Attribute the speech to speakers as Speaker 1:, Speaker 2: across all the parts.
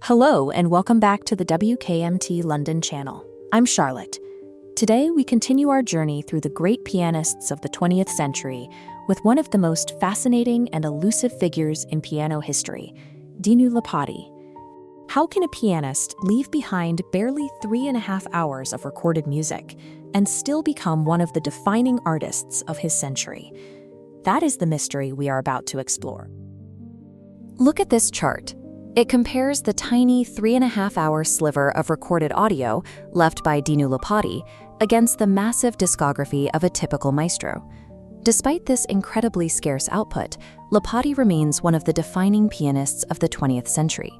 Speaker 1: Hello and welcome back to the WKMT London channel. I'm Charlotte. Today we continue our journey through the great pianists of the 20th century with one of the most fascinating and elusive figures in piano history, Dinu Lipatti. How can a pianist leave behind barely 3.5 hours of recorded music and still become one of the defining artists of his century? That is the mystery we are about to explore. Look at this chart. It compares the tiny 3.5-hour sliver of recorded audio left by Dinu Lipatti against the massive discography of a typical maestro. Despite this incredibly scarce output, Lipatti remains one of the defining pianists of the 20th century.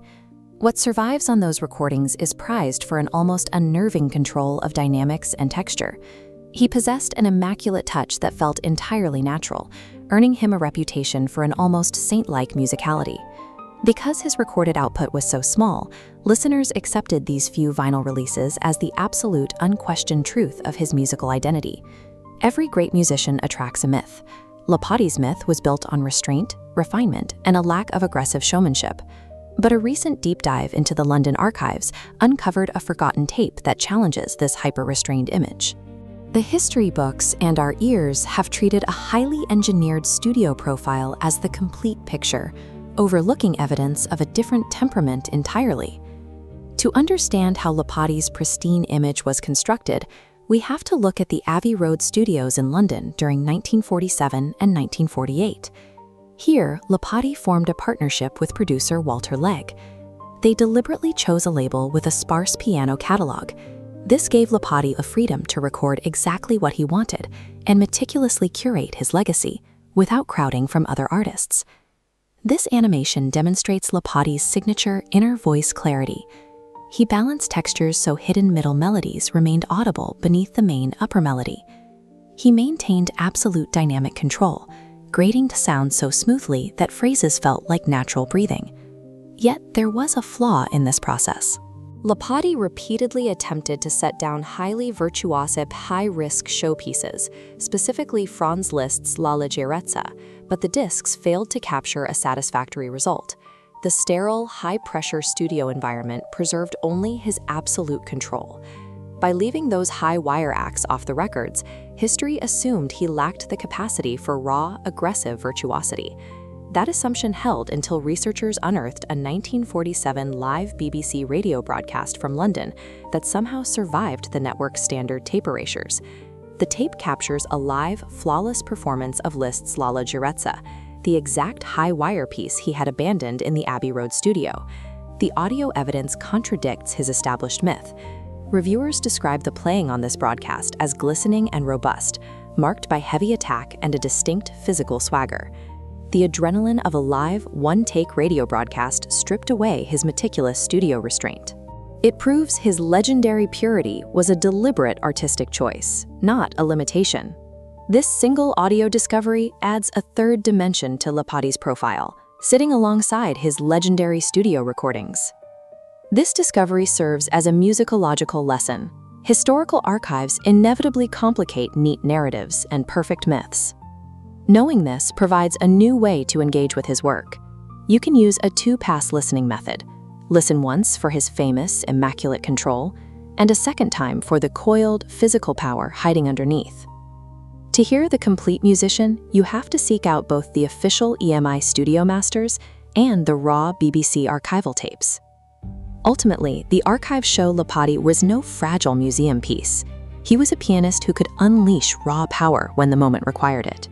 Speaker 1: What survives on those recordings is prized for an almost unnerving control of dynamics and texture. He possessed an immaculate touch that felt entirely natural, earning him a reputation for an almost saint-like musicality. Because his recorded output was so small, listeners accepted these few vinyl releases as the absolute, unquestioned truth of his musical identity. Every great musician attracts a myth. Lipatti's myth was built on restraint, refinement, and a lack of aggressive showmanship. But a recent deep dive into the London archives uncovered a forgotten tape that challenges this hyper-restrained image. The history books and our ears have treated a highly engineered studio profile as the complete picture, overlooking evidence of a different temperament entirely. To understand how Lipatti's pristine image was constructed, we have to look at the Abbey Road studios in London during 1947 and 1948. Here, Lipatti formed a partnership with producer Walter Legg. They deliberately chose a label with a sparse piano catalog. This gave Lipatti a freedom to record exactly what he wanted and meticulously curate his legacy without crowding from other artists. This animation demonstrates Lipatti's signature inner voice clarity. He balanced textures so hidden middle melodies remained audible beneath the main upper melody. He maintained absolute dynamic control, grading sound so smoothly that phrases felt like natural breathing. Yet there was a flaw in this process. Lipatti repeatedly attempted to set down highly virtuosic, high-risk showpieces, specifically Franz Liszt's La Leggerezza, but the discs failed to capture a satisfactory result. The sterile, high-pressure studio environment preserved only his absolute control. By leaving those high wire acts off the records, history assumed he lacked the capacity for raw, aggressive virtuosity. That assumption held until researchers unearthed a 1947 live BBC radio broadcast from London that somehow survived the network's standard tape erasures. The tape captures a live, flawless performance of Liszt's La Leggerezza, the exact high wire piece he had abandoned in the Abbey Road studio. The audio evidence contradicts his established myth. Reviewers describe the playing on this broadcast as glistening and robust, marked by heavy attack and a distinct physical swagger. The adrenaline of a live, one-take radio broadcast stripped away his meticulous studio restraint. It proves his legendary purity was a deliberate artistic choice, not a limitation. This single audio discovery adds a third dimension to Lipatti's profile, sitting alongside his legendary studio recordings. This discovery serves as a musicological lesson. Historical archives inevitably complicate neat narratives and perfect myths. Knowing this provides a new way to engage with his work. You can use a two-pass listening method. Listen once for his famous, immaculate control, and a second time for the coiled, physical power hiding underneath. To hear the complete musician, you have to seek out both the official EMI studio masters and the raw BBC archival tapes. Ultimately, the archives show Lipatti was no fragile museum piece. He was a pianist who could unleash raw power when the moment required it.